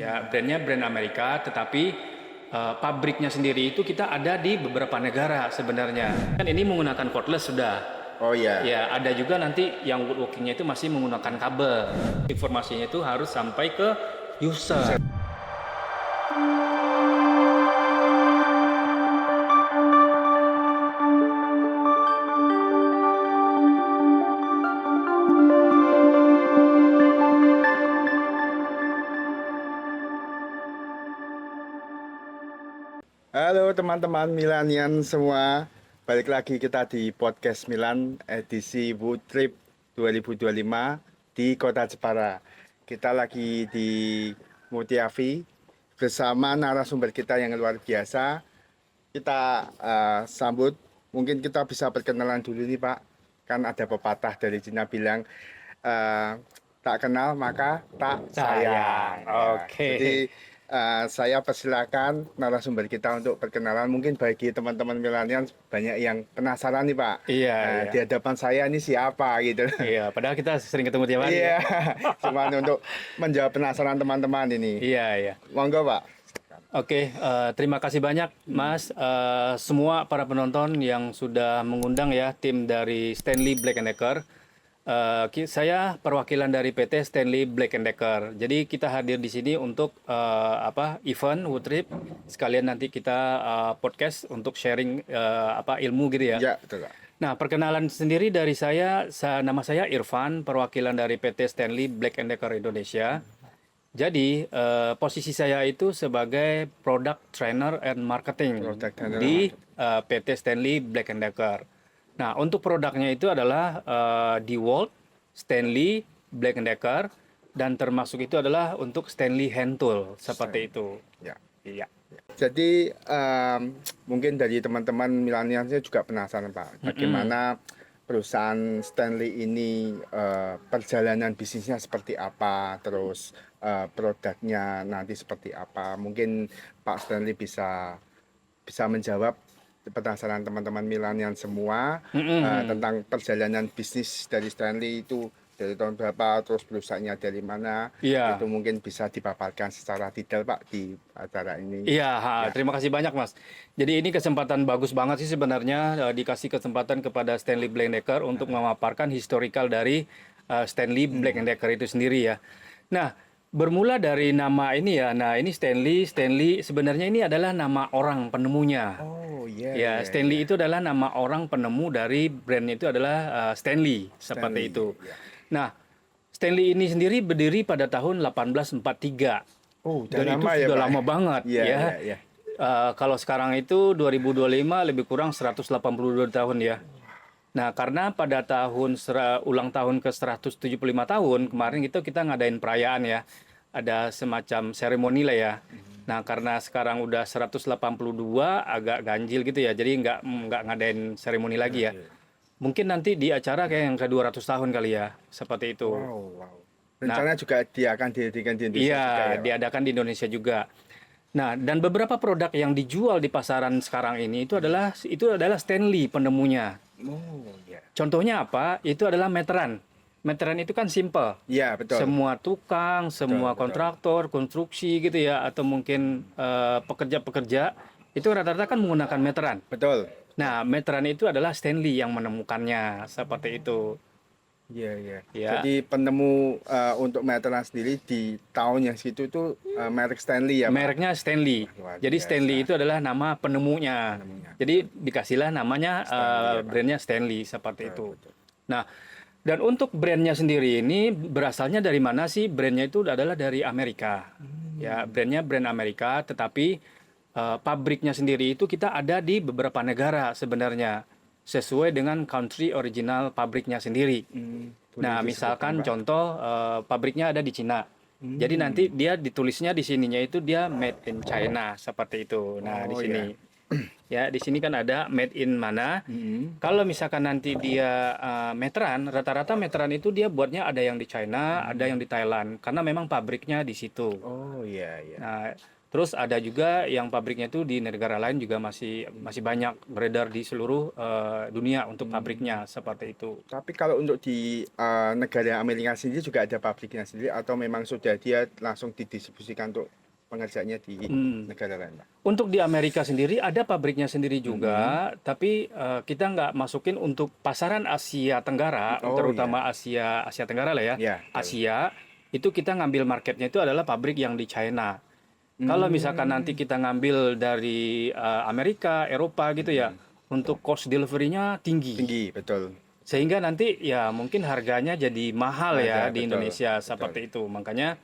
Ya, brandnya brand Amerika, tetapi pabriknya sendiri itu kita ada di beberapa negara sebenarnya. Kan ini menggunakan cordless sudah. Oh iya. Ya, ada juga nanti yang woodworkingnya itu masih menggunakan kabel. Informasinya itu harus sampai ke user. Halo teman-teman Milanian semua, balik lagi kita di podcast Milan edisi Wood Trip 2025 di Kota Jepara. Kita lagi di Mutiavi bersama narasumber kita yang luar biasa. Kita sambut, mungkin kita bisa perkenalan dulu nih Pak. Kan ada pepatah dari Cina bilang, tak kenal maka tak sayang. Oke. Jadi saya persilakan narasumber kita untuk perkenalan. Mungkin bagi teman-teman milenial banyak yang penasaran nih Pak. Iya, iya. Di hadapan saya ini siapa gitu. Iya, padahal kita sering ketemu tiap hari. Iya, cuma untuk menjawab penasaran teman-teman ini. Iya, iya. Monggo Pak. Oke, terima kasih banyak Mas. Semua para penonton yang sudah mengundang ya tim dari Stanley Black & Decker. Saya perwakilan dari PT Stanley Black & Decker. Jadi kita hadir di sini untuk event Wood Trip. Sekalian nanti kita podcast untuk sharing ilmu gitu ya. Ya, betul Pak. Nah, perkenalan sendiri dari saya, nama saya Irfan, perwakilan dari PT Stanley Black & Decker Indonesia. Jadi, posisi saya itu sebagai Product Trainer and Marketing di PT Stanley Black & Decker. Nah, untuk produknya itu adalah DeWalt, Stanley, Black & Decker, dan termasuk itu adalah untuk Stanley Hand Tool, seperti itu. Ya. Iya. Jadi mungkin dari teman-teman milenialnya juga penasaran Pak, bagaimana perusahaan Stanley ini perjalanan bisnisnya seperti apa, terus produknya nanti seperti apa. Mungkin Pak Stanley bisa menjawab penasaran teman-teman milenial semua tentang perjalanan bisnis dari Stanley itu dari tahun berapa, terus perusahaannya dari mana. Iya. Itu mungkin bisa dipaparkan secara detail Pak di acara ini. Iya, terima kasih banyak Mas. Jadi ini kesempatan bagus banget sih sebenarnya dikasih kesempatan kepada Stanley Black & Decker untuk memaparkan historical dari Stanley Black & Decker itu sendiri ya. Nah, bermula dari nama ini ya. Nah, ini Stanley sebenarnya ini adalah nama orang penemunya. Oh iya. Ya, Stanley itu adalah nama orang penemu dari brandnya itu adalah Stanley, seperti itu. Ya. Nah, Stanley ini sendiri berdiri pada tahun 1843. Oh, Dan itu lama ya, sudah Pak? lama banget Iya. Kalau sekarang itu 2025 lebih kurang 182 tahun ya. Nah, karena pada tahun ulang tahun ke 175 tahun kemarin kita ngadain perayaan ya. Ada semacam seremoni lah ya. Nah, karena sekarang udah 182 agak ganjil gitu ya. Jadi nggak ngadain seremoni lagi ya. Mungkin nanti di acara kayak yang ke 200 tahun kali ya. Seperti itu. Wow. Rencana juga dia akan dihentikan di Indonesia Iya, juga ya, Pak? diadakan di Indonesia juga. Nah, dan beberapa produk yang dijual di pasaran sekarang ini itu adalah Stanley penemunya. Oh, iya. Contohnya apa? Itu adalah meteran. Meteran itu kan simple. Iya, betul. Semua tukang, semua kontraktor, konstruksi gitu ya, atau mungkin pekerja-pekerja itu rata-rata kan menggunakan meteran. Betul. Nah, meteran itu adalah Stanley yang menemukannya, seperti itu. Iya. Ya. Jadi penemu untuk meteran sendiri di tahun yang segitu itu merek Stanley ya, Pak? Mereknya Stanley. Luar Jadi biasa. Stanley itu adalah nama penemunya. Jadi dikasihlah namanya brandnya Stanley seperti itu. Betul. Nah, dan untuk brandnya sendiri ini berasalnya dari mana sih? Brandnya itu adalah dari Amerika. Ya, brandnya brand Amerika, tetapi pabriknya sendiri itu kita ada di beberapa negara sebenarnya sesuai dengan country original pabriknya sendiri. Nah, misalkan contoh pabriknya ada di Cina. Jadi nanti dia ditulisnya di sininya itu dia made in China seperti itu. Nah, di sini ya di sini kan ada made in mana. Kalau misalkan nanti dia meteran, rata-rata meteran itu dia buatnya ada yang di China, ada yang di Thailand karena memang pabriknya di situ. Oh iya. Nah, Terus ada juga yang pabriknya itu di negara lain juga masih banyak beredar di seluruh dunia untuk pabriknya seperti itu. Tapi kalau untuk di negara Amerika sendiri juga ada pabriknya sendiri atau memang sudah dia langsung didistribusikan untuk pengerjanya di negara lain, Pak? Untuk di Amerika sendiri ada pabriknya sendiri juga, tapi kita nggak masukin untuk pasaran Asia Tenggara, Oh, terutama Asia Tenggara lah ya. Iya, betul. Asia itu kita ngambil marketnya itu adalah pabrik yang di China. Kalau misalkan nanti kita ngambil dari Amerika, Eropa gitu ya, untuk cost delivery-nya tinggi. Tinggi, betul. Sehingga nanti ya mungkin harganya jadi mahal ya Ada, di betul, Indonesia betul. seperti itu. Makanya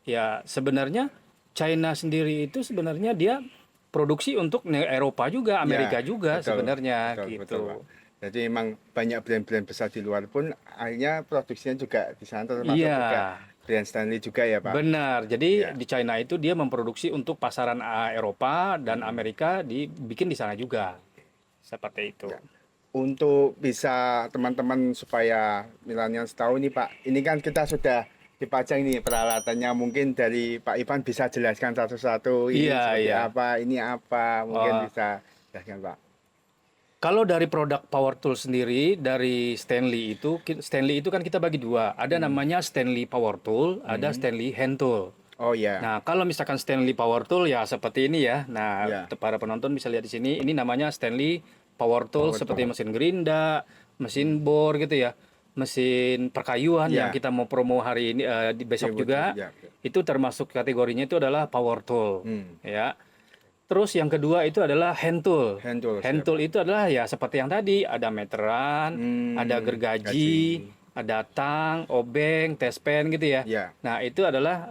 ya sebenarnya China sendiri itu sebenarnya dia produksi untuk Eropa juga, Amerika Ya, juga betul, sebenarnya betul, gitu. betul, Pak. Jadi memang banyak brand-brand besar di luar pun akhirnya produksinya juga di sana termasuk Iya. juga brand Stanley juga ya, Pak. Benar. Jadi Ya. di China itu dia memproduksi untuk pasaran Eropa dan Amerika dibikin di sana juga. Seperti itu. Ya. Untuk bisa teman-teman supaya milenials tahu nih Pak, ini kan kita sudah dipajang nih peralatannya, mungkin dari Pak Ivan bisa jelaskan satu-satu ini Iya, seperti iya. apa, ini apa, mungkin Oh. bisa jelaskan Pak. Kalau dari produk power tool sendiri dari Stanley itu kan kita bagi dua. Ada namanya Stanley Power Tool, ada Stanley Hand Tool. Oh ya, Nah, kalau misalkan Stanley Power Tool ya seperti ini ya. Nah, Ya. para penonton bisa lihat di sini. Ini namanya Stanley Power Tool seperti mesin gerinda, mesin bor gitu ya, mesin perkayuan Ya. yang kita mau promo hari ini di besok Ya, juga. ya. Itu termasuk kategorinya itu adalah Power Tool, Hmm. ya. Terus yang kedua itu adalah hand tool. Hand tool, Hand tool itu adalah ya seperti yang tadi, ada meteran, ada gergaji, ada tang, obeng, tespen gitu ya. Ya. Nah, itu adalah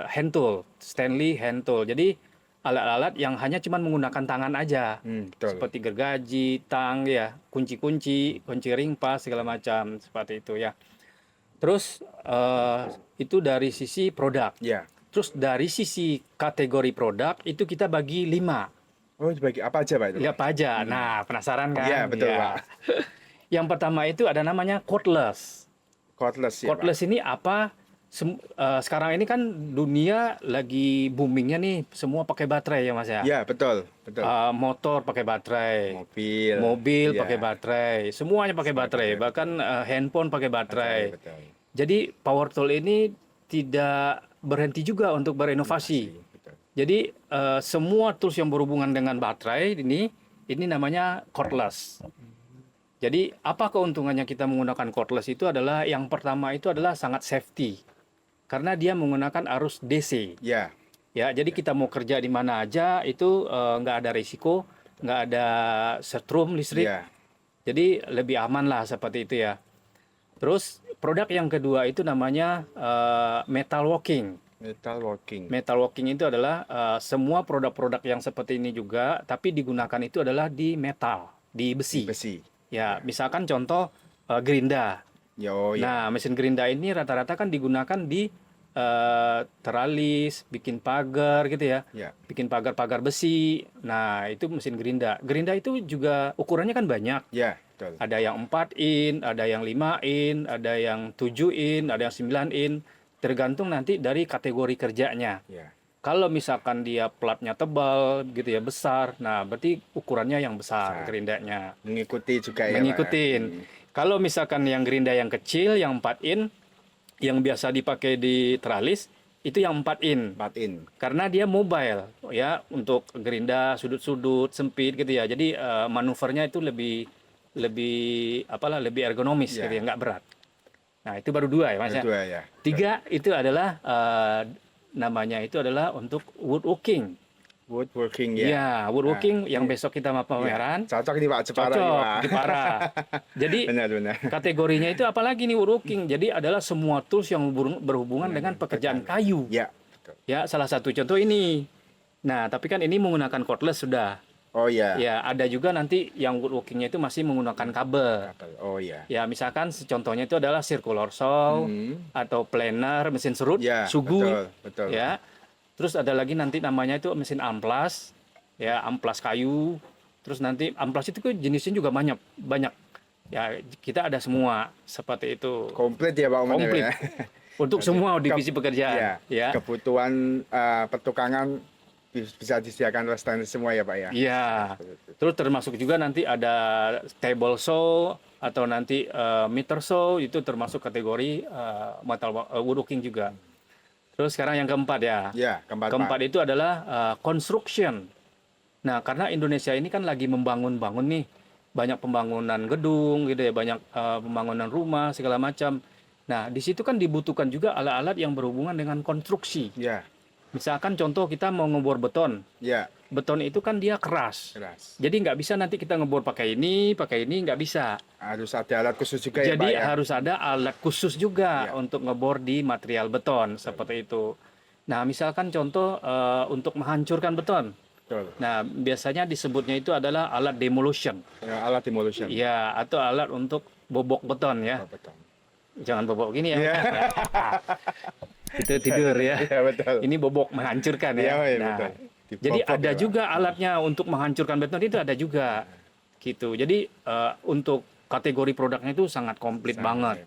hand tool, Stanley hand tool. Jadi alat-alat yang hanya cuma menggunakan tangan aja. Betul. Seperti gergaji, tang ya, kunci-kunci, kunci ringpas segala macam seperti itu ya. Terus itu dari sisi produk. Ya. Terus dari sisi kategori produk itu kita bagi 5. Oh, dibagi apa aja Pak itu? Ya apa aja. Nah, penasaran kan? Iya, betul, Ya. Pak. Yang pertama itu ada namanya cordless. Cordless ya, Pak. Cordless ini apa? Sekarang ini kan dunia lagi boomingnya nih, semua pakai baterai ya Mas ya. Ya, betul, betul. Motor pakai baterai, Mobil. mobil Ya. pakai baterai, semuanya pakai baterai, bahkan handphone pakai baterai. Betul. Jadi power tool ini tidak berhenti juga untuk berinovasi. Betul. Jadi semua tools yang berhubungan dengan baterai ini namanya cordless. Jadi apa keuntungannya kita menggunakan cordless itu adalah yang pertama itu adalah sangat safety. Karena dia menggunakan arus DC. Ya. Ya, jadi kita mau kerja di mana aja itu nggak ada risiko, nggak ada setrum listrik. Ya. Jadi lebih aman lah seperti itu ya. Terus produk yang kedua itu namanya metal walking. Metal working. Metal walking itu adalah semua produk-produk yang seperti ini juga, tapi digunakan itu adalah di metal, di besi. Besi. Ya, misalkan contoh gerinda. Oh ya. Nah, mesin gerinda ini rata-rata kan digunakan di teralis, bikin pagar gitu ya, Ya. bikin pagar-pagar besi. Nah, itu mesin gerinda. Gerinda itu juga ukurannya kan banyak. Ya, betul. Ada yang 4 in, ada yang 5 in, ada yang 7 in, ada yang 9 in. Tergantung nanti dari kategori kerjanya. Ya. Kalau misalkan dia platnya tebal gitu ya, besar, nah berarti ukurannya yang besar gerindanya. Mengikuti juga ya, Pak. Mengikutin. Kalau misalkan yang gerinda yang kecil, yang 4 in, yang biasa dipakai di teralis, itu yang 4 in. 4 in. Karena dia mobile ya, untuk gerinda sudut-sudut sempit gitu ya. Jadi manuvernya itu lebih ergonomis Ya. gitu ya, nggak berat. Nah, itu baru 2 ya Mas ya. Dua ya. 3 itu adalah namanya itu adalah untuk woodworking. Woodworking ya. Ya, woodworking yang besok kita mau Ya. pameran. Cocok nih Pak, Jepara nih, Cocok, Pak. Jepara. Jadi Benar. kategorinya itu apalagi nih woodworking. Jadi adalah semua tools yang berhubungan dengan pekerjaan kayu. Ya, betul. Ya, salah satu contoh ini. Nah, tapi kan ini menggunakan cordless sudah. Oh ya. Ya, ada juga nanti yang woodworkingnya itu masih menggunakan kabel. Oh ya. Ya, misalkan contohnya itu adalah circular saw atau planer, mesin serut, Ya, sugu. betul. Ya. Terus ada lagi nanti namanya itu mesin amplas, ya amplas kayu. Terus nanti amplas itu jenisnya juga banyak. Ya, kita ada semua seperti itu. Komplit ya Pak Oman, Komplit. ya. Untuk semua divisi pekerjaan, ya. Kebutuhan pertukangan bisa disediakan oleh stainless semua ya Pak ya. Iya. Terus termasuk juga nanti ada table saw atau nanti meter saw, itu termasuk kategori metal woodworking juga. Terus sekarang yang keempat ya. Ya, keempat Pak. Keempat itu adalah construction. Nah, karena Indonesia ini kan lagi membangun-bangun nih, banyak pembangunan gedung gitu ya, banyak pembangunan rumah segala macam. Nah, di situ kan dibutuhkan juga alat-alat yang berhubungan dengan konstruksi. Ya, Misalkan contoh kita mau ngebor beton. ya, Beton itu kan dia keras. keras. Jadi nggak bisa nanti kita ngebor pakai ini nggak bisa. Harus ada alat khusus juga ya Pak Jadi ya. harus ada alat khusus juga Ya. untuk ngebor di material beton seperti itu. Nah, misalkan contoh untuk menghancurkan beton. Betul. Nah, biasanya disebutnya itu adalah alat demolition. Ya, alat demolition. Ya, atau alat untuk bobok beton ya. Oh, betul. Jangan bobok gini ya. Iya. Itu tidur ya. Iya, betul. Ini bobok menghancurkan ya. Iya, iya, Nah, betul. jadi Dibobok ada ya, Pak. juga alatnya untuk menghancurkan beton, itu ada juga. Gitu. Jadi untuk kategori produknya itu sangat komplit Sangat, banget. ya.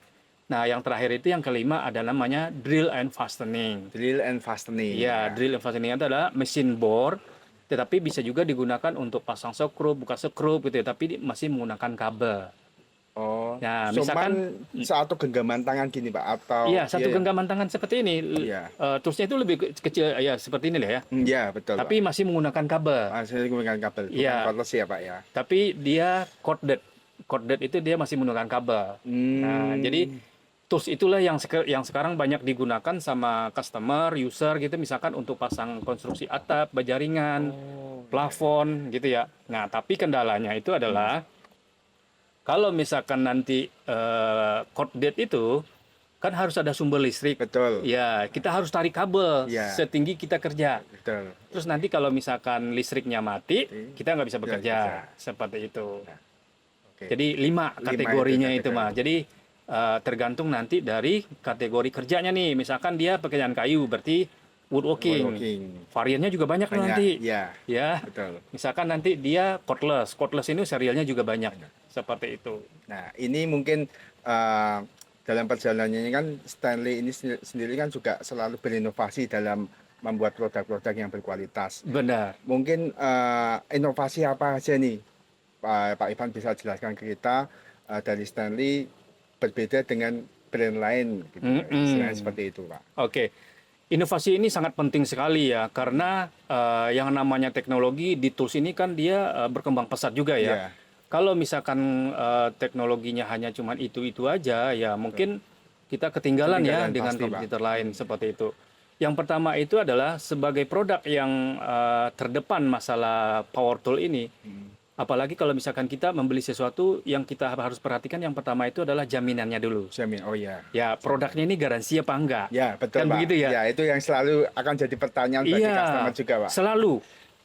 Nah, yang terakhir itu yang kelima ada namanya drill and fastening. Drill and fastening. Ya, drill and fastening itu adalah mesin bor, tetapi bisa juga digunakan untuk pasang skrup, buka skrup gitu ya, tapi masih menggunakan kabel. Oh, Nah, cuman misalkan satu genggaman tangan gini Pak atau iya, satu genggaman tangan seperti ini. Iya. Terusnya itu lebih kecil ya, seperti ini lah ya. Iya, betul. Tapi masih menggunakan kabel. Saya menggunakan kabel, bukan Iya. cordless ya Pak ya. Tapi dia corded. Corded itu dia masih menggunakan kabel. Nah, jadi tools itulah yang sekarang banyak digunakan sama customer, user gitu, misalkan untuk pasang konstruksi atap, baja ringan, plafon gitu ya. Nah, tapi kendalanya itu adalah kalau misalkan nanti corded itu kan harus ada sumber listrik. Betul. Ya, kita harus tarik kabel Iya. setinggi kita kerja. Betul. Terus nanti kalau misalkan listriknya mati, kita nggak bisa Nggak bekerja. bisa. Seperti itu. Oke. Jadi 5 Lima kategorinya itu itu mah. Jadi tergantung nanti dari kategori kerjanya nih. Misalkan dia pekerjaan kayu, berarti woodworking. Woodworking. Variannya juga banyak, Banyak. nanti. Iya, Ya. betul. Misalkan nanti dia cordless. Cordless ini serialnya juga banyak. Seperti itu. Nah, ini mungkin dalam perjalanannya kan Stanley ini sendiri kan juga selalu berinovasi dalam membuat produk-produk yang berkualitas. Benar. Mungkin inovasi apa aja nih, Pak Ivan bisa jelaskan ke kita dari Stanley berbeda dengan brand lain, gitu. Istilahnya seperti itu, Pak. Oke. Inovasi ini sangat penting sekali ya, karena yang namanya teknologi di tools ini kan dia berkembang pesat juga ya. Iya. Kalau misalkan teknologinya hanya cuma itu aja, ya mungkin kita ketinggalan ya Ketinggalan dengan pasti, Pak. kompetitor lain seperti itu. Yang pertama itu adalah sebagai produk yang terdepan masalah power tool ini. Apalagi kalau misalkan kita membeli sesuatu, yang kita harus perhatikan yang pertama itu adalah jaminannya dulu. Jamin. Oh iya. Ya, produknya ini garansi apa enggak? Ya, betul, Kan Pak. begitu ya? Ya, itu yang selalu akan jadi pertanyaan bagi customer juga, Pak. selalu.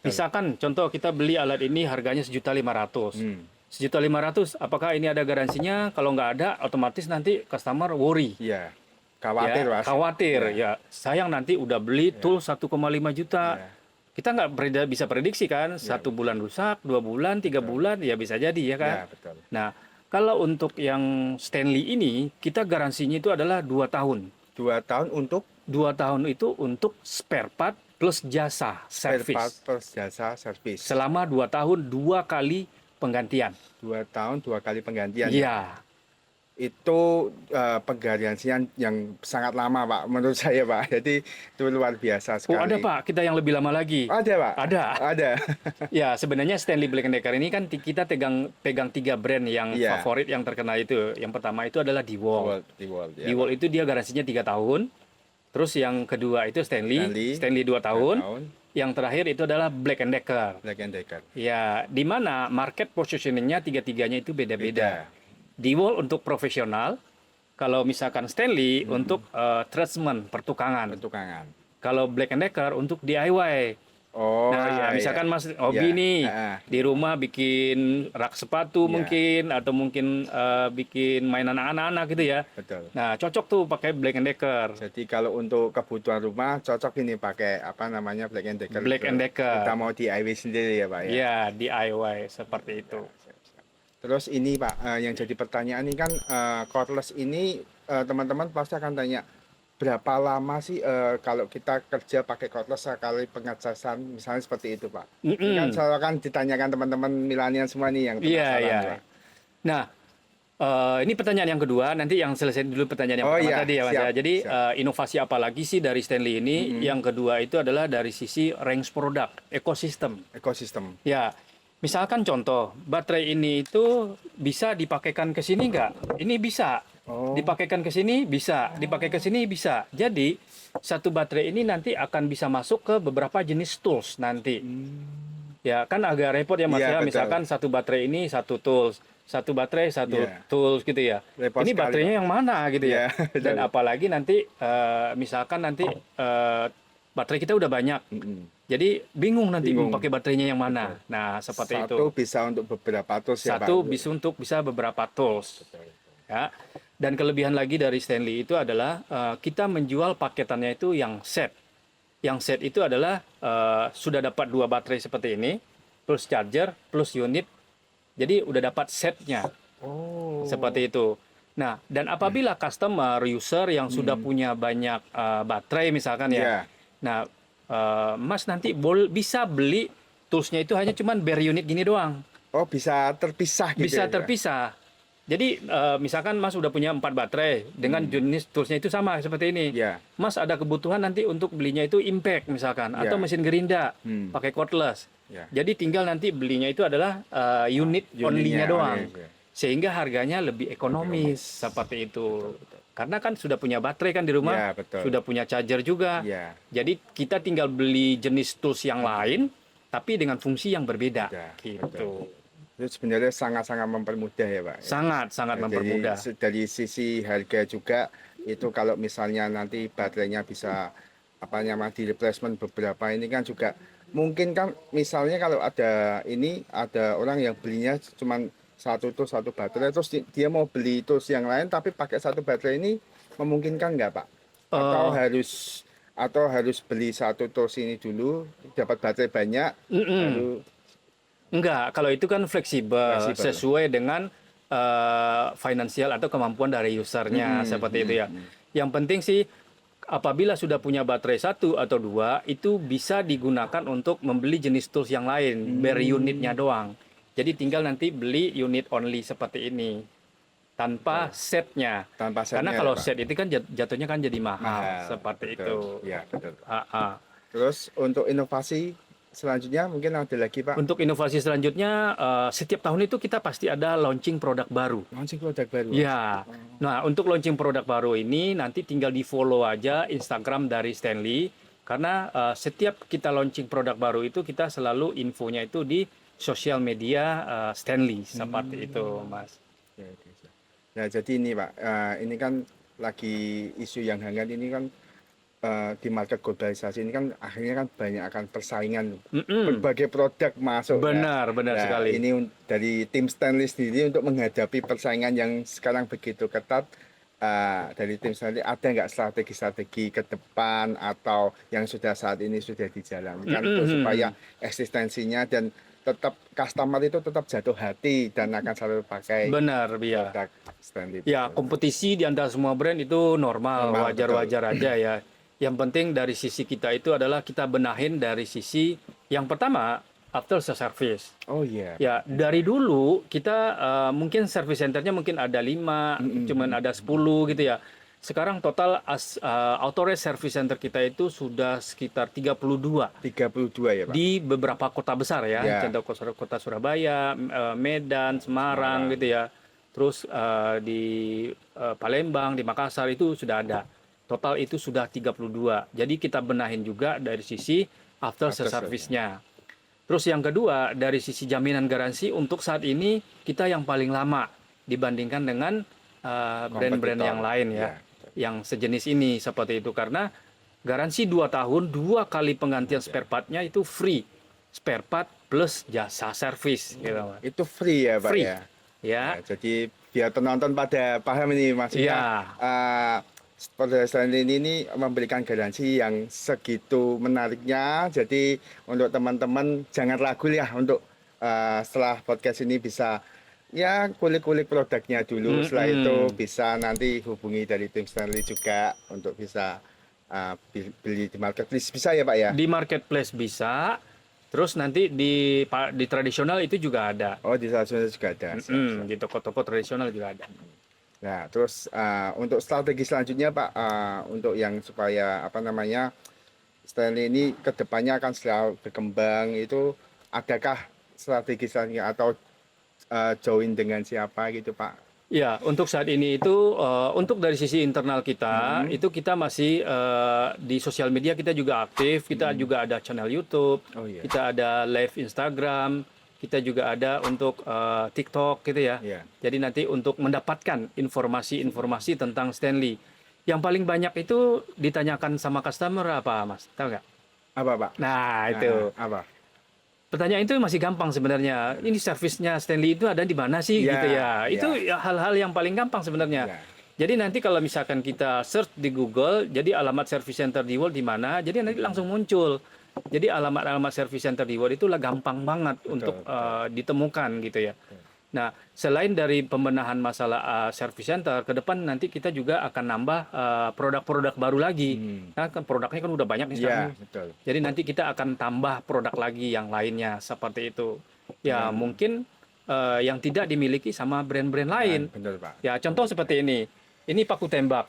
Misalkan contoh kita beli alat ini harganya 1.500.000. 1.500.000, apakah ini ada garansinya? Kalau nggak ada, otomatis nanti customer worry. Iya. Khawatir, Ya, Pak. khawatir. Ya, sayang nanti udah beli tool 1,5 juta. Ya. Kita nggak bisa prediksi kan, 1 bulan rusak, 2 bulan, 3 bulan, ya bisa jadi ya kan. Ya, betul. Nah, kalau untuk yang Stanley ini, kita garansinya itu adalah 2 tahun. 2 tahun untuk 2 tahun itu untuk spare part plus jasa, spare part service. plus jasa servis. Selama 2 tahun, 2 kali penggantian. 2 tahun 2 kali penggantian. Iya. Itu penggaransian yang sangat lama, Pak, menurut saya, Pak. Jadi itu luar biasa sekali. Oh, ada Pak, kita yang lebih lama lagi. Ada, Pak. Ada. Ada. Ya, sebenarnya Stanley Black & Decker ini kan kita pegang 3 brand yang Iya. favorit yang terkenal itu. Yang pertama itu adalah DeWalt. DeWalt, ya. DeWalt itu dia garansinya 3 tahun. Terus yang kedua itu Stanley 2 tahun. Yang terakhir itu adalah Black & Decker. Black & Decker. Ya, di mana market positioning-nya tiga-tiganya itu beda-beda. DeWalt untuk profesional, kalau misalkan Stanley untuk tradesman, pertukangan. Bentukangan. Kalau Black & Decker untuk DIY. Oh, Nah, iya, misalkan iya. Mas hobi Iya. nih, Ah. di rumah bikin rak sepatu Iya. mungkin, atau mungkin bikin mainan anak-anak gitu ya. Betul. Nah, cocok tuh pakai Black & Decker. Jadi kalau untuk kebutuhan rumah cocok ini pakai apa namanya Black & Decker. Black & Decker. Kita mau DIY sendiri ya, Pak ya. Ya, DIY seperti itu. Terus ini, Pak, yang jadi pertanyaan ini kan cordless ini teman-teman pasti akan tanya, berapa lama sih kalau kita kerja pakai cordless sekali pengecasan misalnya seperti itu, Pak? Ini kan Mm-mm. selalu kan ditanyakan teman-teman milenial semua nih yang Iya, penasaran, iya. Pak. Nah, ini pertanyaan yang kedua, nanti yang selesai dulu pertanyaan yang Oh pertama iya, tadi ya Mas siap, ya. Jadi siap. inovasi apa lagi sih dari Stanley ini? Yang kedua itu adalah dari sisi range produk, ekosistem. Ekosistem. Ya, misalkan contoh, baterai ini itu bisa dipakaikan ke sini nggak? Ini bisa. Oh, Dipakaikan ke sini bisa, dipakai ke sini bisa. Jadi, satu baterai ini nanti akan bisa masuk ke beberapa jenis tools nanti. Ya, kan agak repot ya Mas iya ya. betul. Misalkan satu baterai ini satu tools, satu baterai satu Iya, tools gitu ya. repot Ini sekali, Pak. baterainya yang mana gitu ya. Iya, Dan betul. apalagi nanti misalkan nanti baterai kita udah banyak. Mm-mm. Jadi bingung nanti Bingung. pakai baterainya yang mana. Nah, seperti Satu itu. bisa untuk beberapa tools ya, Pak. Satu bisa beberapa tools. Ya. Dan kelebihan lagi dari Stanley itu adalah kita menjual paketannya itu yang set. Yang set itu adalah sudah dapat 2 baterai seperti ini, plus charger, plus unit. Jadi udah dapat setnya Oh. seperti itu. Nah, dan apabila customer user yang sudah punya banyak baterai misalkan ya, Iya. nah Mas nanti bisa beli toolsnya itu hanya cuman bare unit gini doang. Oh, bisa terpisah gitu Bisa ya, Pak? terpisah. Jadi misalkan Mas udah punya 4 baterai dengan jenis toolsnya itu sama seperti ini. Iya. Mas ada kebutuhan nanti untuk belinya itu impact misalkan Iya. atau mesin gerinda Hmm. pakai cordless. Ya. Jadi tinggal nanti belinya itu adalah unit only-nya doang. iya. Sehingga harganya lebih ekonomis seperti itu. Karena kan sudah punya baterai kan di rumah, Ya, betul. sudah punya charger juga. Iya. Jadi kita tinggal beli jenis tools yang lain tapi dengan fungsi yang berbeda. Beda, Gitu. betul. Itu sebenarnya sangat-sangat mempermudah ya, Pak. Sangat Jadi, mempermudah. dari sisi harga juga itu kalau misalnya nanti baterainya bisa apa namanya di replacement beberapa ini kan juga mungkin kan misalnya kalau ada orang yang belinya cuman satu baterai terus dia mau beli tools yang lain tapi pakai satu baterai ini memungkinkan nggak, Pak? Atau harus beli satu tools ini dulu dapat baterai banyak lalu Enggak, kalau itu kan fleksibel, Fleksibel. sesuai dengan finansial atau kemampuan dari usernya seperti itu ya. Yang penting sih apabila sudah punya baterai 1 atau 2 itu bisa digunakan untuk membeli jenis tools yang lain, bare unitnya doang. Jadi tinggal nanti beli unit only seperti ini tanpa setnya. tanpa Karena setnya, kalau ya, Pak? set itu kan jatuhnya kan jadi mahal, seperti betul. itu. Ya, betul. Terus untuk inovasi selanjutnya mungkin ada lagi, Pak. Untuk inovasi selanjutnya, setiap tahun itu kita pasti ada launching produk baru. Launching produk baru. Ya, nah untuk launching produk baru ini nanti tinggal di follow aja Instagram dari Stanley karena setiap kita launching produk baru itu kita selalu infonya itu di sosial media Stanley seperti itu, Mas. Oke. Nah, jadi ini, Pak, ini kan lagi isu yang hangat ini kan di market globalisasi ini kan akhirnya kan banyak akan persaingan berbagai produk masuk. Benar Nah, sekali. ini dari tim Stanley sendiri untuk menghadapi persaingan yang sekarang begitu ketat. Dari tim Stanley ada nggak strategi-strategi ke depan atau yang saat ini sudah dijalankan untuk supaya eksistensinya dan tetap customer itu tetap jatuh hati dan akan selalu pakai Benar, ya. produk Stanley. Ya, kompetisi di antara semua brand itu normal, Normal, wajar-wajar aja ya. Yang penting dari sisi kita itu adalah kita benahin dari sisi yang pertama after service. Oh iya. Ya, dari dulu kita mungkin service centernya mungkin ada 5, cuman ada 10 gitu ya. Sekarang total authorized service center kita itu sudah sekitar 32 32 ya, Pak? di beberapa kota besar ya. Ya. Contoh kota Surabaya, Medan, Semarang gitu ya. Terus di Palembang, di Makassar itu sudah ada. Total itu sudah 32. Jadi kita benahin juga dari sisi after service-nya. Terus yang kedua, dari sisi jaminan garansi untuk saat ini kita yang paling lama dibandingkan dengan brand-brand yang lain ya. Yang sejenis ini seperti itu karena garansi 2 tahun, 2 kali penggantian spare part-nya itu free. Spare part plus jasa servis gitu, Mas. Itu free ya, Pak? Free. Ya? Ya. Nah, jadi biar penonton pada paham ini maksudnya. Pada Stanley ini memberikan garansi yang segitu menariknya. Jadi untuk teman-teman jangan ragu ya untuk setelah podcast ini bisa ya kulik-kulik produknya dulu. Setelah Mm-mm. itu bisa nanti hubungi dari tim Stanley juga untuk bisa beli di marketplace bisa ya Pak ya? Di marketplace bisa, terus nanti di tradisional itu juga ada. Oh di stasiun juga ada. Siap, siap. Di toko-toko tradisional juga ada. Nah terus untuk strategi selanjutnya Pak, untuk yang supaya apa namanya Stanley ini kedepannya akan selalu berkembang itu adakah strategi selanjutnya atau join dengan siapa gitu Pak? Ya, untuk saat ini itu untuk dari sisi internal kita itu kita masih di sosial media kita juga aktif, kita juga ada channel YouTube, Oh iya. kita ada live Instagram, kita juga ada untuk TikTok gitu ya. Iya. Jadi nanti untuk mendapatkan informasi-informasi tentang Stanley. Yang paling banyak itu ditanyakan sama customer apa, Mas? Tahu nggak? Apa Pak? Nah, itu. Apa? Pertanyaan itu masih gampang sebenarnya. Ini servisnya Stanley itu ada di mana sih Ya, gitu ya. ya. Itu ya hal-hal yang paling gampang sebenarnya. Ya. Jadi nanti kalau misalkan kita search di Google, jadi alamat service center di World di mana, jadi nanti langsung muncul. Jadi alamat-alamat service center di World itulah gampang banget untuk ditemukan gitu ya. Nah, selain dari pembenahan masalah service center, ke depan nanti kita juga akan nambah produk-produk baru lagi. Nah, kan produknya kan udah banyak nih sekarang. Ya, betul. Jadi nanti kita akan tambah produk lagi yang lainnya seperti itu. Ya, mungkin yang tidak dimiliki sama brand-brand lain. Betul Pak. Ya, contoh seperti ini. Ini paku tembak.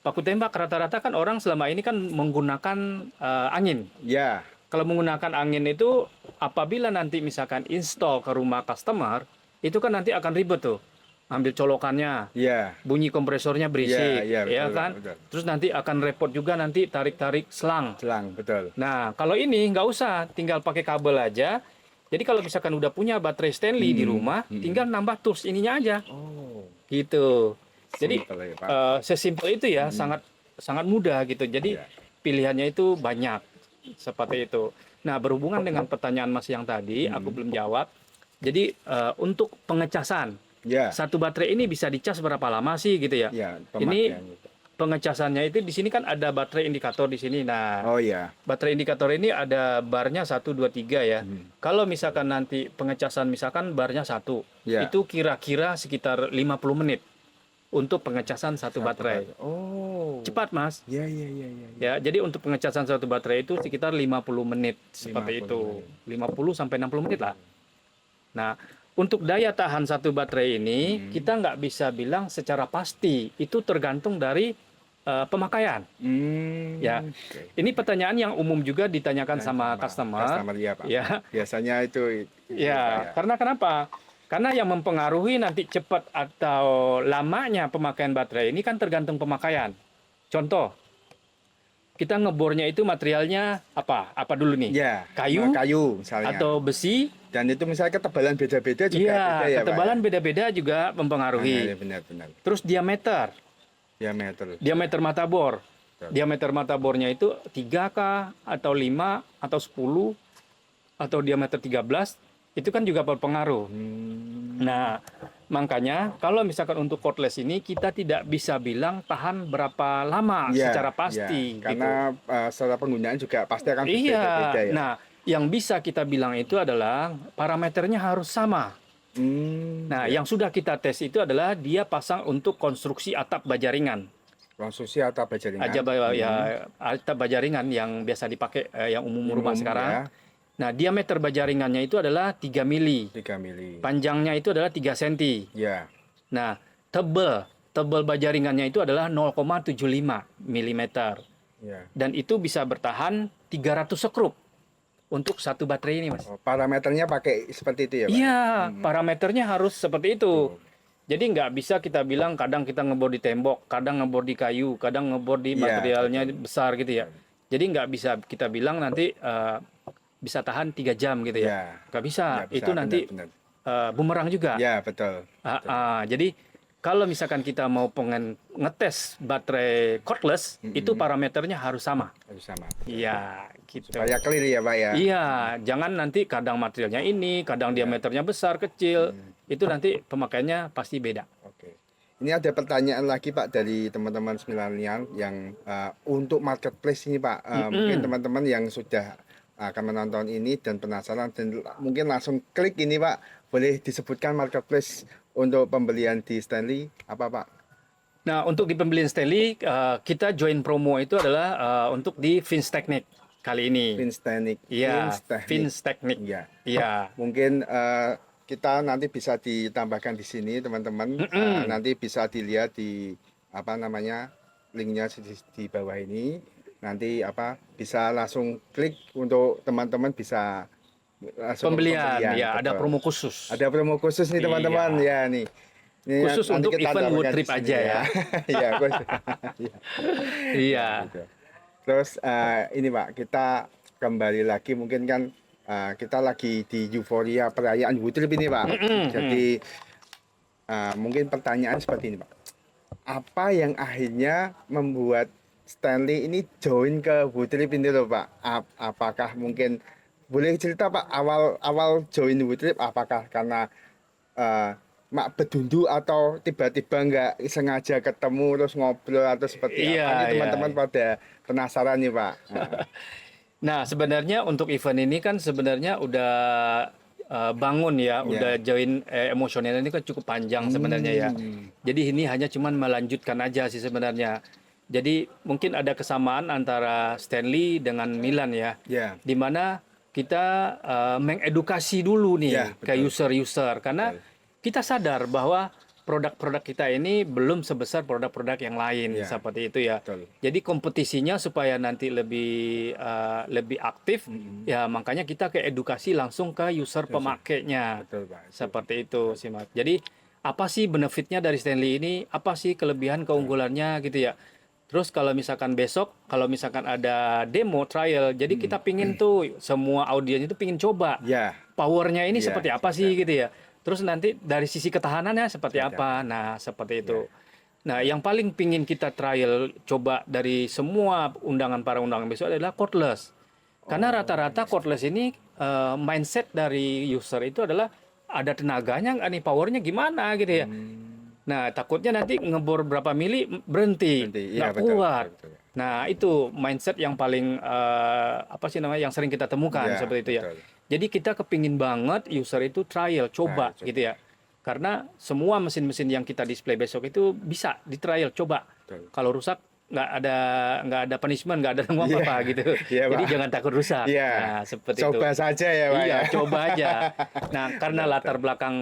Paku tembak rata-rata kan orang selama ini kan menggunakan angin. Ya, Kalau menggunakan angin itu apabila nanti misalkan install ke rumah customer, itu kan nanti akan ribet tuh. Ambil colokannya, ya, bunyi kompresornya berisik, ya, ya betul, kan? betul. Terus nanti akan repot juga nanti tarik-tarik selang. selang, betul. Nah, kalau ini nggak usah, tinggal pakai kabel aja. Jadi kalau misalkan udah punya baterai Stanley di rumah, tinggal nambah tools ininya aja, Oh, gitu. Jadi simple ya Pak. sesimpel itu ya, sangat sangat mudah gitu. Jadi Ya. pilihannya itu banyak seperti itu. Nah, berhubungan dengan pertanyaan Mas yang tadi, aku belum jawab. Jadi untuk pengecasan, Ya, satu baterai ini bisa dicas berapa lama sih gitu ya? ya, Ini pemakaian itu. pengecasannya itu di sini kan ada baterai indikator di sini. Nah, Oh ya, baterai indikator ini ada barnya 1, 2, 3 ya. Kalau misalkan nanti pengecasan misalkan barnya 1, Ya. itu kira-kira sekitar 50 menit untuk pengecasan satu baterai. Oh, Cepat, Mas. ya, ya, ya, ya. Ya, jadi untuk pengecasan satu baterai itu sekitar 50 menit seperti 50 itu. 50 sampai 60 menit lah. Nah, untuk daya tahan satu baterai ini kita nggak bisa bilang secara pasti. Itu tergantung dari pemakaian. Ya, Oke. ini pertanyaan yang umum juga ditanyakan sama customer. ya Pak. Ya, Biasanya itu ya. Pak, Karena kenapa? Karena yang mempengaruhi nanti cepat atau lamanya pemakaian baterai ini kan tergantung pemakaian. Contoh, kita ngebornya itu materialnya apa? Apa dulu nih? Ya, Kayu kayu misalnya. atau besi? Dan itu misalnya ketebalan beda-beda juga Iya, beda ya ketebalan Pak. beda-beda juga Ya? mempengaruhi. Benar-benar. Terus diameter, Diameter. diameter mata bor. Betul. Diameter mata bornya itu 3 kah atau 5 atau 10 atau diameter 13 itu kan juga berpengaruh. Nah, makanya kalau misalkan untuk cordless ini kita tidak bisa bilang tahan berapa lama Ya, secara ya. pasti gitu. Karena secara penggunaan juga pasti akan Iya. berbeda-beda ya. Nah, yang bisa kita bilang itu adalah parameternya harus sama. Nah, yang sudah kita tes itu adalah dia pasang untuk konstruksi atap baja ringan. konstruksi atau baja ringan. Ya, atap baja ringan yang biasa dipakai yang umum rumah sekarang. Ya, Nah, diameter baja ringannya itu adalah 3 mili. 3 mili. Panjangnya itu adalah 3 cm. Ya. Nah, tebal baja ringannya itu adalah 0,75 mm. Ya. Dan itu bisa bertahan 300 sekrup untuk satu baterai ini, Mas. Oh, parameternya pakai seperti itu ya, Pak? Iya, parameternya harus seperti itu. Jadi nggak bisa kita bilang kadang kita ngebor di tembok, kadang ngebor di kayu, kadang ngebor di Iya, materialnya besar gitu ya. Jadi nggak bisa kita bilang nanti bisa tahan 3 jam gitu ya. Ya. Nggak bisa. Nggak bisa, Itu nanti benar. bumerang juga. Ya, betul. Jadi kalau misalkan kita mau pengen ngetes baterai cordless, itu parameternya harus sama. Harus sama. Iya, gitu. Supaya clear ya, Pak ya. Iya, jangan nanti kadang materialnya ini, kadang diameternya besar, kecil. Itu nanti pemakaiannya pasti beda. Oke. Ini ada pertanyaan lagi Pak dari teman-teman milenial yang untuk marketplace ini Pak. Mungkin teman-teman yang sudah akan menonton ini dan penasaran dan mungkin langsung klik ini Pak, boleh disebutkan marketplace untuk pembelian di Stanley apa Pak? Nah, untuk di pembelian Stanley, kita join promo itu adalah untuk di Fins Technic kali ini. Fins Teknik. Iya, Fins Technic. Iya. Iya. Mungkin kita nanti bisa ditambahkan di sini teman-teman. Nanti bisa dilihat di apa namanya linknya di bawah ini. Nanti bisa langsung klik untuk teman-teman bisa langsung Pembelian, ya, ada betul. promo khusus. Ada promo khusus nih teman-teman ya nih. Ini Khusus nanti untuk kita event tambahkan Wood di Trip sini aja ya. Iya, khusus. Iya. Iya. Gitu. Terus ini Pak, kita kembali lagi mungkin kan kita lagi di euforia perayaan Wood Trip ini Pak. Jadi mungkin pertanyaan seperti ini Pak. Apa yang akhirnya membuat Stanley ini join ke Wood Trip ini loh Pak? Apakah mungkin boleh cerita Pak awal join Wood Trip apakah karena mak bedundu atau tiba-tiba nggak sengaja ketemu terus ngobrol atau seperti Iya, apa? Ini iya. teman-teman pada penasaran nih Pak. Nah, sebenarnya untuk event ini kan sebenarnya udah bangun ya, udah join emosional ini kan cukup panjang sebenarnya ya. Jadi ini hanya cuman melanjutkan aja sih sebenarnya. Jadi mungkin ada kesamaan antara Stanley dengan Milan ya. Ya. Di mana kita mengedukasi dulu nih Ya, ke betul. user-user karena kita sadar bahwa produk-produk kita ini belum sebesar produk-produk yang lain Ya, seperti itu ya. betul. Jadi kompetisinya supaya nanti lebih aktif ya makanya kita ke edukasi langsung ke user pemakainya. Betul Pak. Seperti itu sih Mas. Jadi apa sih benefitnya dari Stanley ini? Apa sih kelebihan keunggulannya gitu ya? Terus kalau misalkan besok, kalau misalkan ada demo trial, jadi kita pingin tuh semua audiens itu pingin coba Ya. powernya ini Iya, seperti apa sih gitu ya. Terus nanti dari sisi ketahanannya seperti apa. Nah seperti itu. Nah yang paling pingin kita trial coba dari semua undangan para undangan besok adalah cordless. Karena rata-rata cordless ini mindset dari user itu adalah ada tenaganya nggak nih, powernya gimana gitu ya. Nah, takutnya nanti ngebor berapa mili berhenti, Iya, nggak betul, kuat. betul. Nah, itu mindset yang paling apa sih namanya yang sering kita temukan Iya, seperti itu ya. betul. Jadi kita kepingin banget user itu trial, coba Trial, gitu ya. Karena semua mesin-mesin yang kita display besok itu bisa di trial, coba. Betul. Kalau rusak nggak ada punishment, nggak ada tanggung apa gitu. Iya, Jadi Pak. jangan takut rusak. Iya. Nah, seperti itu. Coba saja ya Pak. Iya, ya. coba aja. Nah, karena latar belakang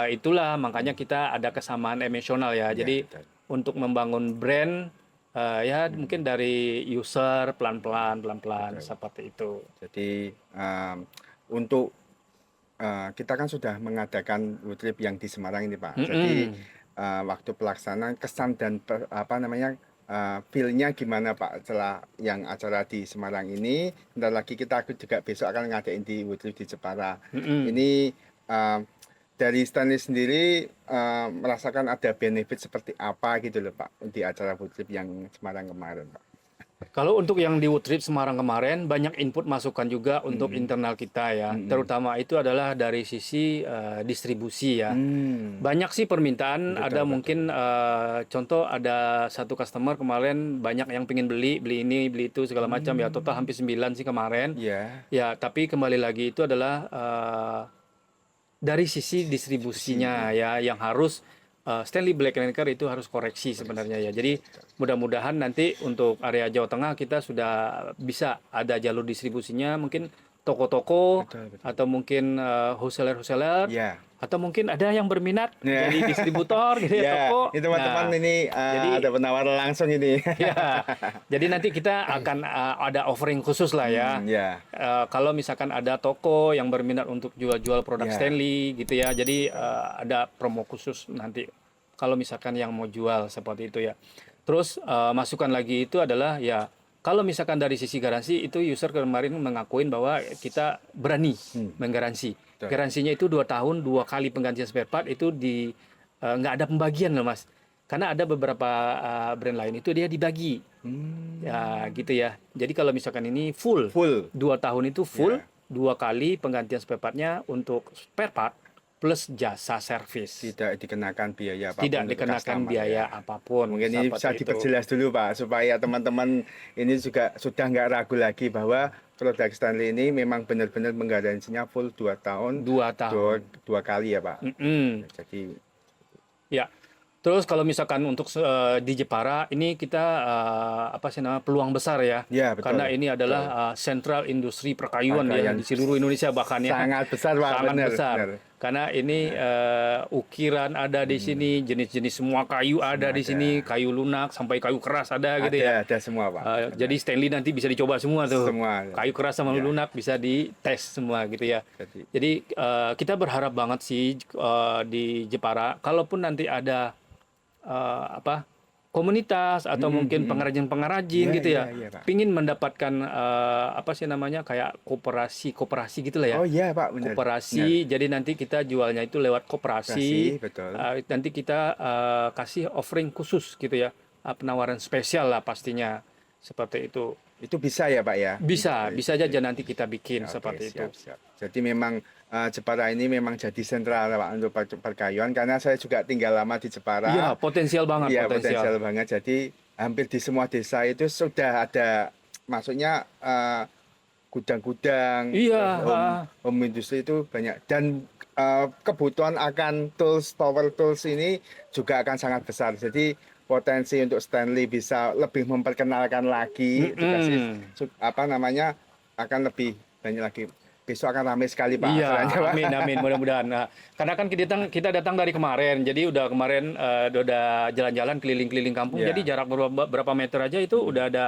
itulah makanya kita ada kesamaan emosional ya. Jadi betul. untuk membangun brand ya mungkin dari user pelan-pelan seperti itu. Jadi untuk kita kan sudah mengadakan Wood Trip yang di Semarang ini Pak. Jadi waktu pelaksanaan kesan dan feel-nya gimana Pak setelah yang acara di Semarang ini. Bentar lagi kita juga besok akan ngadain di Wood Trip di Jepara. Ini dari Stanley sendiri merasakan ada benefit seperti apa gitu loh Pak di acara Wood Trip yang Semarang kemarin Pak. Kalau untuk yang di Wood Trip Semarang kemarin banyak input masukan juga untuk internal kita ya. Terutama itu adalah dari sisi distribusi ya. Banyak sih permintaan, ada mungkin contoh ada satu customer kemarin banyak yang pengen beli ini, beli itu segala macam ya. Total hampir 9 sih kemarin. Iya. Ya, tapi kembali lagi itu adalah dari sisi distribusinya ya yang harus Stanley Black & Decker itu harus koreksi sebenarnya ya. Jadi mudah-mudahan nanti untuk area Jawa Tengah kita sudah bisa ada jalur distribusinya mungkin toko-toko atau mungkin wholesaler Iya. atau mungkin ada yang berminat Ya. jadi distributor gitu ya Ya, toko. ini teman-teman Nah, ini jadi- ada penawaran langsung ini. ya. Jadi nanti kita akan ada offering khusus lah ya. Ya. Kalau misalkan ada toko yang berminat untuk jual-jual produk Ya. Stanley gitu ya, jadi ada promo khusus nanti kalau misalkan yang mau jual seperti itu ya. Terus masukan lagi itu adalah ya kalau misalkan dari sisi garansi itu user kemarin mengakuin bahwa kita berani menggaransi. Betul. Garansinya itu 2 tahun 2 kali penggantian spare part itu di nggak ada pembagian loh Mas. Karena ada beberapa brand lain itu dia dibagi. Ya gitu ya. Jadi kalau misalkan ini full. Full. 2 tahun itu full, Ya. 2 kali penggantian spare partnya untuk spare part plus jasa servis. Tidak dikenakan biaya apapun Tidak untuk dikenakan customer, biaya ya. apapun. Mungkin ini seperti bisa itu. diperjelas dulu Pak, supaya teman-teman ini juga sudah nggak ragu lagi bahwa produk Stanley ini memang benar-benar menggaransinya full 2 tahun, 2 tahun. dua kali ya Pak. Mm-mm. Jadi Ya. Terus kalau misalkan untuk di Jepara ini kita apa sih nama peluang besar ya. ya betul. Karena ini adalah sentral industri perkayuan ya Perkayuan di seluruh Indonesia bahkan ya. sangat besar Pak, Sangat benar, besar. benar. Karena ini ukiran ada di sini, jenis-jenis semua kayu ada di ada. sini, kayu lunak sampai kayu keras ada gitu ya. Ada semua Pak. Jadi Stanley nanti bisa dicoba semua tuh. Semua. Kayu keras sama Ya. lunak bisa dites semua gitu ya. Jadi, Jadi kita berharap banget sih di Jepara, kalaupun nanti ada apa komunitas atau mungkin pengrajin-pengrajin Iya, gitu ya, iya, Pak. pingin mendapatkan apa sih namanya kayak koperasi gitulah ya. oh iya Pak, benar. Koperasi, jadi nanti kita jualnya itu lewat koperasi. Koperasi, betul. Nanti kita kasih offering khusus gitu ya, penawaran spesial lah pastinya seperti itu. Itu bisa ya Pak ya? Bisa aja nanti kita bikin Oke, seperti itu. siap. Jadi memang Jepara ini memang jadi sentral Pak untuk perkayuan, karena saya juga tinggal lama di Jepara. Iya, potensial banget, Iya, potensial. potensial banget. Jadi hampir di semua desa itu sudah ada, maksudnya gudang-gudang, Iya, home industry itu banyak, dan kebutuhan akan power tools ini juga akan sangat besar. Jadi potensi untuk Stanley bisa lebih memperkenalkan lagi, dikasih apa namanya, akan lebih banyak lagi. Besok akan ramai sekali Pak. Iya, acaranya, Pak. amin mudah-mudahan. Nah, karena kan kita datang dari kemarin, jadi udah kemarin udah jalan-jalan keliling-keliling kampung, Iya. jadi jarak berapa meter aja itu udah ada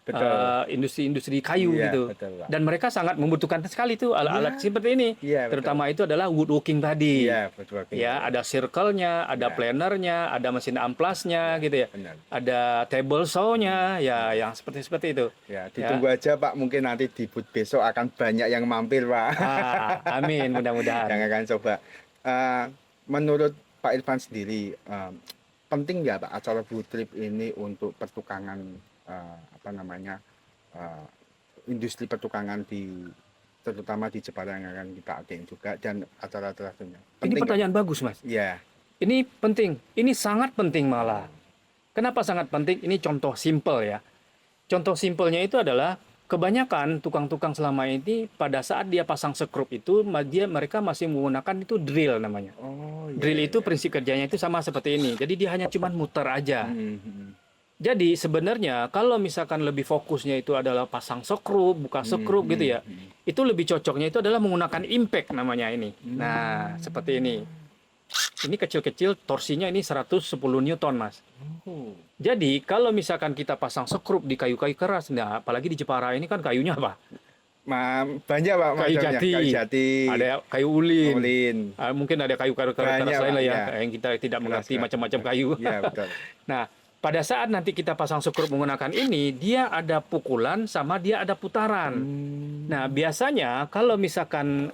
Betul. industri-industri kayu Iya, gitu. betul, Pak. Dan mereka sangat membutuhkan sekali tuh alat-alat seperti ini. Iya, betul. Terutama itu adalah woodworking tadi. Iya, betul. Ya, ada circle-nya, ada Iya. planernya, ada mesin amplasnya gitu ya. Benar. Ada table saw-nya, ya yang seperti itu. Ya, ditunggu aja Pak, mungkin nanti di booth besok akan banyak yang mampir Pak. Amin, mudah-mudahan. Yang akan coba. Menurut Pak Irfan sendiri, penting nggak Pak acara booth trip ini untuk pertukangan apa namanya industri pertukangan terutama di Jepara yang akan kita adain juga, dan acara-acara lainnya. Ini pertanyaan bagus, Mas. Ya. Ini penting, ini sangat penting malah. Kenapa sangat penting? Ini contoh simpel ya. Contoh simpelnya itu adalah kebanyakan tukang-tukang selama ini pada saat dia pasang sekrup itu mereka masih menggunakan itu drill namanya. Oh, iya, Drill itu iya. prinsip kerjanya itu sama seperti ini. Jadi dia hanya cuman muter aja. Mhm. Jadi sebenarnya kalau misalkan lebih fokusnya itu adalah pasang sekrup, buka sekrup gitu ya. Itu lebih cocoknya itu adalah menggunakan impact namanya ini. Nah, seperti ini. Ini kecil-kecil, torsinya ini 110 Newton, Mas. Oh. Jadi kalau misalkan kita pasang sekrup di kayu-kayu keras, nah apalagi di Jepara ini kan kayunya apa? Banyak Pak, Kayu macamnya. jati, Kayu jati, ada kayu ulin, ulin. mungkin ada kayu-kayu keras Banyak, lain lah ya, Pak, ya. yang kita tidak mengerti Keras-keras. macam-macam kayu. Iya, betul. Nah, pada saat nanti kita pasang sekrup menggunakan ini, dia ada pukulan sama dia ada putaran. Nah, biasanya kalau misalkan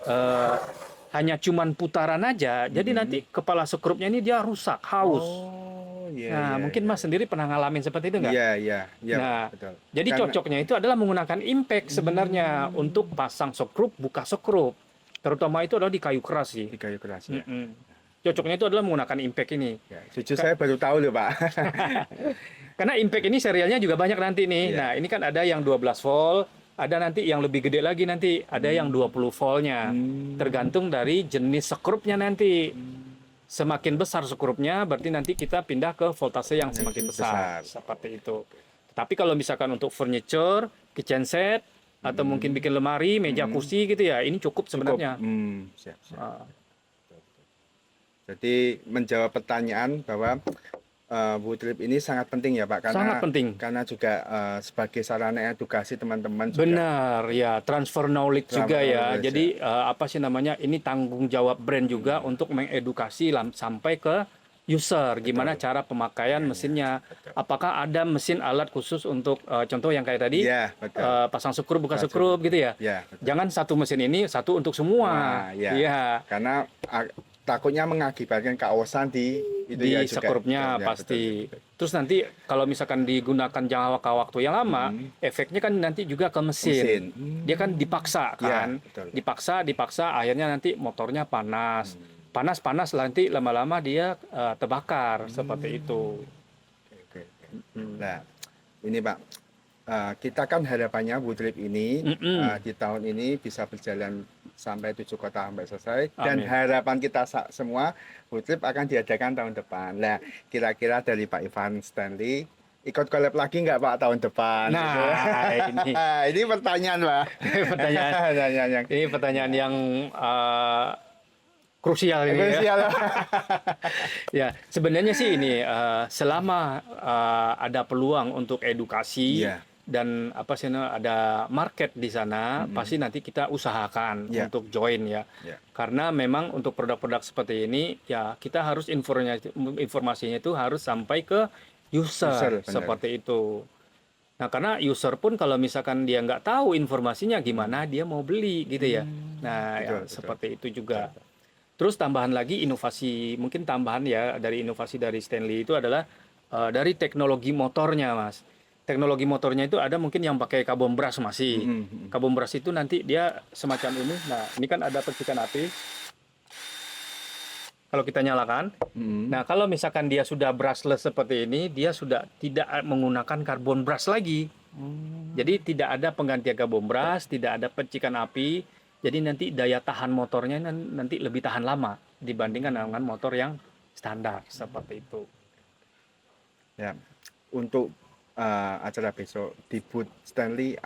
hanya cuman putaran aja, jadi nanti kepala sekrupnya ini dia rusak, haus. Oh, iya. Nah, iya, mungkin iya. Mas sendiri pernah ngalamin seperti itu nggak? Iya, Nah, betul. Jadi Karena- cocoknya itu adalah menggunakan impact sebenarnya untuk pasang sekrup, buka sekrup. Terutama itu adalah di kayu keras sih. di kayu keras ya. Cocoknya itu adalah menggunakan impact ini. Ya, jujur saya baru tahu loh Pak. Karena impact ini serialnya juga banyak nanti nih. Iya. Nah, ini kan ada yang 12 volt, ada nanti yang lebih gede lagi nanti, ada yang 20 voltnya. Tergantung dari jenis sekrupnya nanti. Semakin besar sekrupnya, berarti nanti kita pindah ke voltase yang semakin besar. Seperti itu. Tapi kalau misalkan untuk furniture, kitchen set, atau mungkin bikin lemari, meja kursi gitu ya, ini cukup sebenarnya. Siap. Ah. Jadi menjawab pertanyaan bahwa booth trip ini sangat penting ya Pak, karena Sangat penting. karena juga sebagai sarana edukasi teman-teman juga. Benar, ya transfer knowledge Transfer juga ya. knowledge, Jadi apa sih namanya? Ini tanggung jawab brand juga untuk mengedukasi sampai ke user gimana cara pemakaian mesinnya. Apakah ada mesin alat khusus untuk contoh yang kayak tadi Iya, betul. pasang sekrup buka Pasang sekrup gitu ya. Ya, betul. Jangan satu mesin ini satu untuk semua. Nah, ya. Iya. Karena takutnya mengakibatkan keosan di itu Di ya juga. sekrupnya Ya, pasti. betul. Terus nanti kalau misalkan digunakan jangka waktu yang lama, efeknya kan nanti juga ke mesin. Mesin. Dia kan dipaksa Ya, kan, betul. dipaksa, akhirnya nanti motornya panas. panas-panas nanti lama-lama dia terbakar seperti itu. Oke. Nah, ini Pak, kita kan harapannya Woodtrip ini di tahun ini bisa berjalan sampai 7 kota sampai selesai. Dan Amin. harapan kita semua Woodtrip akan diadakan tahun depan. Nah, kira-kira dari Pak Ivan Stanley ikut collab lagi nggak Pak tahun depan? Nah, ini Ini pertanyaan Pak. pertanyaan ini pertanyaan yang krusial ini ya. Krusial. Ya, sebenarnya sih ini selama ada peluang untuk edukasi Iya. dan apa sih ada market di sana, pasti nanti kita usahakan Iya. untuk join ya. Iya. Karena memang untuk produk-produk seperti ini ya kita harus informasinya itu harus sampai ke user Benar. seperti itu. Nah, karena user pun kalau misalkan dia nggak tahu informasinya gimana dia mau beli gitu ya. Nah, ya, Betul. seperti itu juga. Terus tambahan lagi inovasi, mungkin tambahan ya dari inovasi dari Stanley itu adalah dari teknologi motornya, Mas. Teknologi motornya itu ada mungkin yang pakai karbon brush masih. Karbon brush itu nanti dia semacam ini. Nah, ini kan ada percikan api. Kalau kita nyalakan, nah kalau misalkan dia sudah brushless seperti ini, dia sudah tidak menggunakan karbon brush lagi. Jadi tidak ada penggantian karbon brush, tidak ada percikan api. Jadi nanti daya tahan motornya nanti lebih tahan lama dibandingkan dengan motor yang standar seperti itu. Ya, untuk acara besok di booth Stanley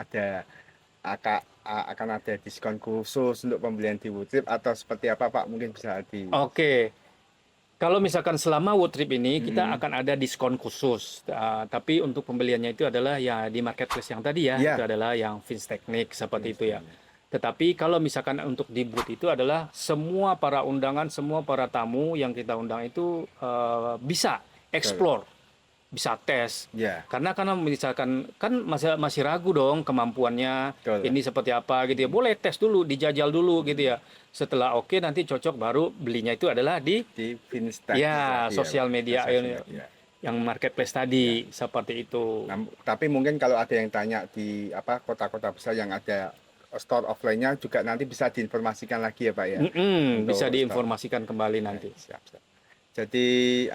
akan ada diskon khusus untuk pembelian di Woodtrip atau seperti apa Pak? Mungkin bisa di. Oke. Kalau misalkan selama Woodtrip ini kita akan ada diskon khusus, tapi untuk pembeliannya itu adalah ya di marketplace yang tadi ya, Ya. itu adalah yang Vince Technique seperti itu ya. Tetapi kalau misalkan untuk di booth itu adalah semua para undangan, semua para tamu yang kita undang itu bisa explore, bisa tes. Ya. Karena misalkan kan masih ragu dong kemampuannya Betul. ini seperti apa gitu ya. Boleh tes dulu, dijajal dulu gitu ya. Setelah oke nanti cocok baru belinya itu adalah di Vince Technique ya tadi sosial Pak. media Sosial media. yang marketplace tadi seperti itu. Nah, tapi mungkin kalau ada yang tanya di kota-kota besar yang ada store offline-nya juga nanti bisa diinformasikan lagi ya Pak ya. Untuk Bisa store. diinformasikan kembali nanti. Siap. Jadi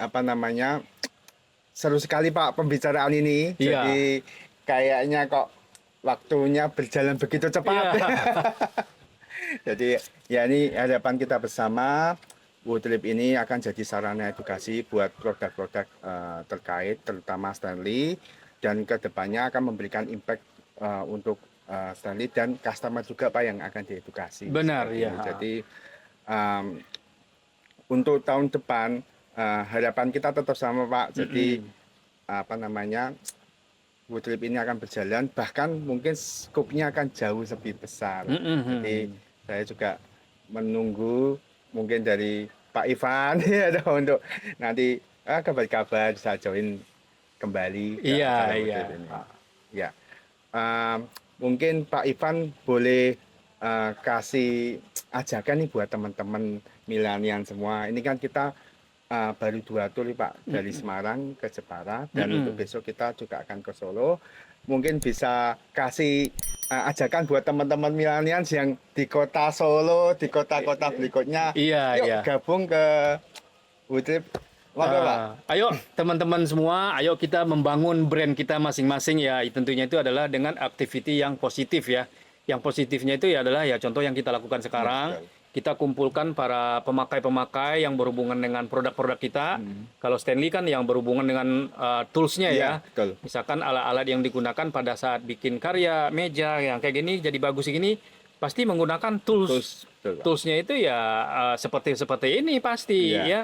seru sekali Pak pembicaraan ini. Iya. Jadi kayaknya kok waktunya berjalan begitu cepat. Iya. Jadi ya ini harapan kita bersama Woodtrip ini akan jadi sarana edukasi buat produk-produk terkait terutama Stanley dan kedepannya akan memberikan impact untuk Stanley dan customer juga Pak yang akan diedukasi. Benar Seperti ya. ini. Jadi untuk tahun depan harapan kita tetap sama Pak. Jadi Woodtrip ini akan berjalan bahkan mungkin skupnya akan jauh lebih besar. Jadi saya juga menunggu mungkin dari Pak Ivan ya untuk nanti kabar-kabar bisa join kembali ke Iya, acara iya. Woodtrip ini. Ya. Mungkin Pak Ivan boleh kasih ajakan nih buat teman-teman milenial semua. Ini kan kita baru 2 tur Pak dari Semarang ke Jepara dan untuk besok kita juga akan ke Solo. Mungkin bisa kasih ajakan buat teman-teman milenial yang di kota Solo, di kota-kota berikutnya. Iya, Yuk iya. gabung ke Woodtrip. Monggo Pak. Ayo teman-teman semua, ayo kita membangun brand kita masing-masing ya. Tentunya itu adalah dengan activity yang positif ya. Yang positifnya itu ya adalah ya contoh yang kita lakukan sekarang. Kita kumpulkan para pemakai-pemakai yang berhubungan dengan produk-produk kita. Kalau Stanley kan yang berhubungan dengan toolsnya ya. Betul. Misalkan alat-alat yang digunakan pada saat bikin karya, meja yang kayak gini jadi bagus gini, pasti menggunakan tools. Betul, Pak. Toolsnya itu ya seperti ini pasti Iya. ya.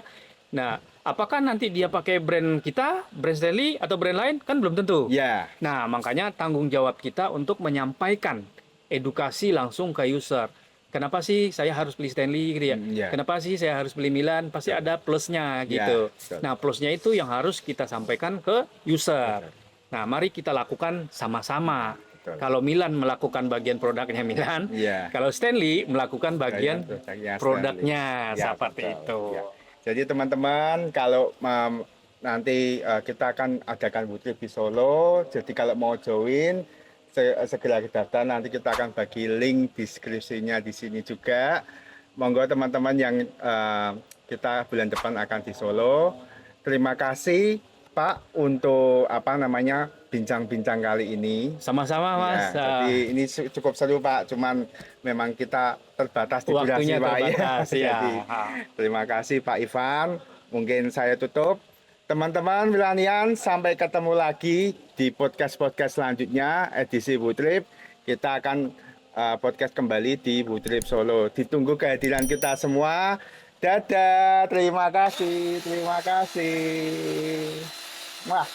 Nah, apakah nanti dia pakai brand kita, brand Stanley atau brand lain kan belum tentu. Ya. Nah, makanya tanggung jawab kita untuk menyampaikan edukasi langsung ke user. Kenapa sih saya harus beli Stanley gitu ya? Iya. Kenapa sih saya harus beli Milan? Pasti ada plusnya gitu. betul. Nah, plusnya itu yang harus kita sampaikan ke user. Nah, mari kita lakukan sama-sama. Betul. Kalau Milan melakukan bagian produknya Milan, Iya. kalau Stanley melakukan bagian produknya produknya Stanley. Ya, seperti betul. itu. Ya. Jadi teman-teman kalau nanti kita akan adakan Woodtrip di Solo. Jadi kalau mau join segera daftar. Nanti kita akan bagi link deskripsinya di sini juga. monggo teman-teman yang kita bulan depan akan di Solo. Terima kasih Pak untuk bincang-bincang kali ini. Sama-sama Mas. Jadi ini cukup seru Pak, cuman memang kita terbatas di durasi Waktunya Pak ya. terbatas, ya. Jadi terima kasih Pak Ivan. Mungkin saya tutup. Teman-teman Milanian, sampai ketemu lagi di podcast-podcast selanjutnya edisi Butrip. Kita akan podcast kembali di Butrip Solo. Ditunggu kehadiran kita semua. Dadah, terima kasih, terima kasih. Wah.